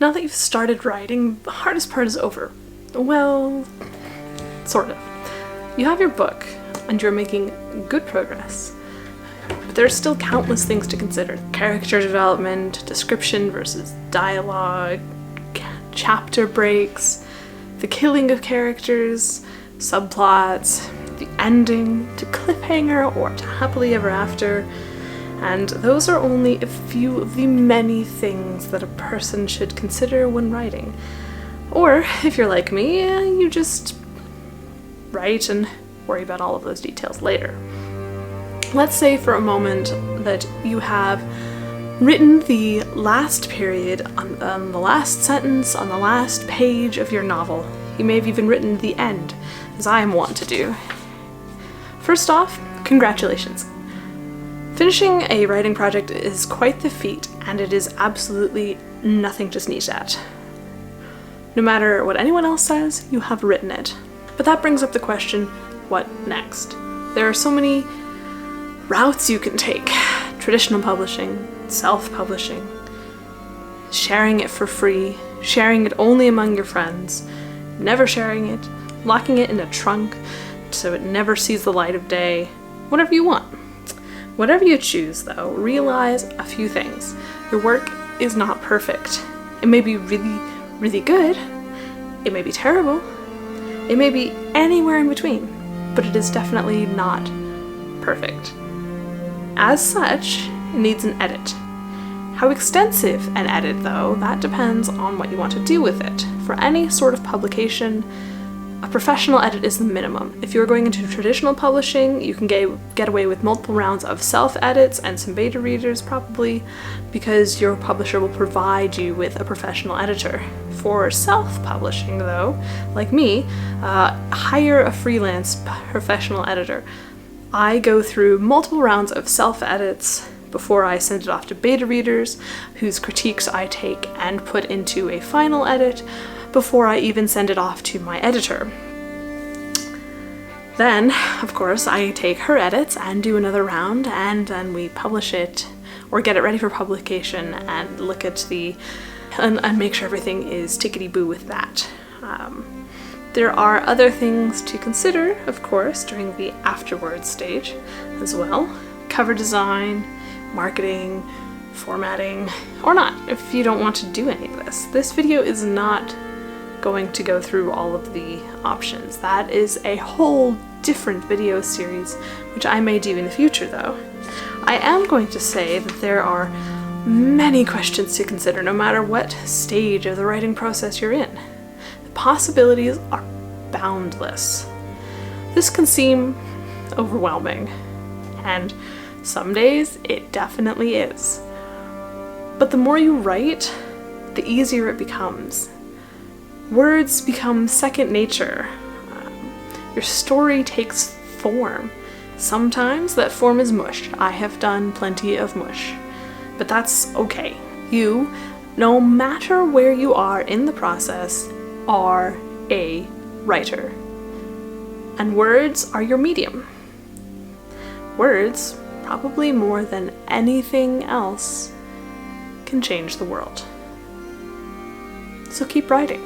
Now that you've started writing, the hardest part is over. Well, sort of. You have your book, and you're making good progress. But there are still countless things to consider. Character development, description versus dialogue, chapter breaks, the killing of characters, subplots, the ending, to cliffhanger or to happily ever after. And those are only a few of the many things that a person should consider when writing. Or, if you're like me, you just write and worry about all of those details later. Let's say for a moment that you have written the last period on the last sentence on the last page of your novel. You may have even written the end, as I am wont to do. First off, congratulations. Finishing a writing project is quite the feat, and it is absolutely nothing to sneeze at. No matter what anyone else says, you have written it. But that brings up the question, what next? There are so many routes you can take. Traditional publishing, self-publishing, sharing it for free, sharing it only among your friends, never sharing it, locking it in a trunk so it never sees the light of day, whatever you want. Whatever you choose, though, realize a few things. Your work is not perfect. It may be really, really good. It may be terrible. It may be anywhere in between, but it is definitely not perfect. As such, it needs an edit. How extensive an edit, though, that depends on what you want to do with it. For any sort of publication, a professional edit is the minimum. If you're going into traditional publishing, you can get away with multiple rounds of self-edits and some beta readers probably, because your publisher will provide you with a professional editor. For self-publishing though, like me, hire a freelance professional editor. I go through multiple rounds of self-edits before I send it off to beta readers, whose critiques I take and put into a final edit, before I even send it off to my editor. Then, of course, I take her edits and do another round, and then we publish it, or get it ready for publication, and look at and make sure everything is tickety-boo with that. There are other things to consider, of course, during the afterwards stage as well. Cover design, marketing, formatting, or not, if you don't want to do any of this. This video is not going to go through all of the options. That is a whole different video series, which I may do in the future though. I am going to say that there are many questions to consider no matter what stage of the writing process you're in. The possibilities are boundless. This can seem overwhelming, and some days it definitely is. But the more you write, the easier it becomes. Words become second nature. Your story takes form. Sometimes that form is mush. I have done plenty of mush, but that's okay. You, no matter where you are in the process, are a writer. And words are your medium. Words, probably more than anything else, can change the world. So keep writing.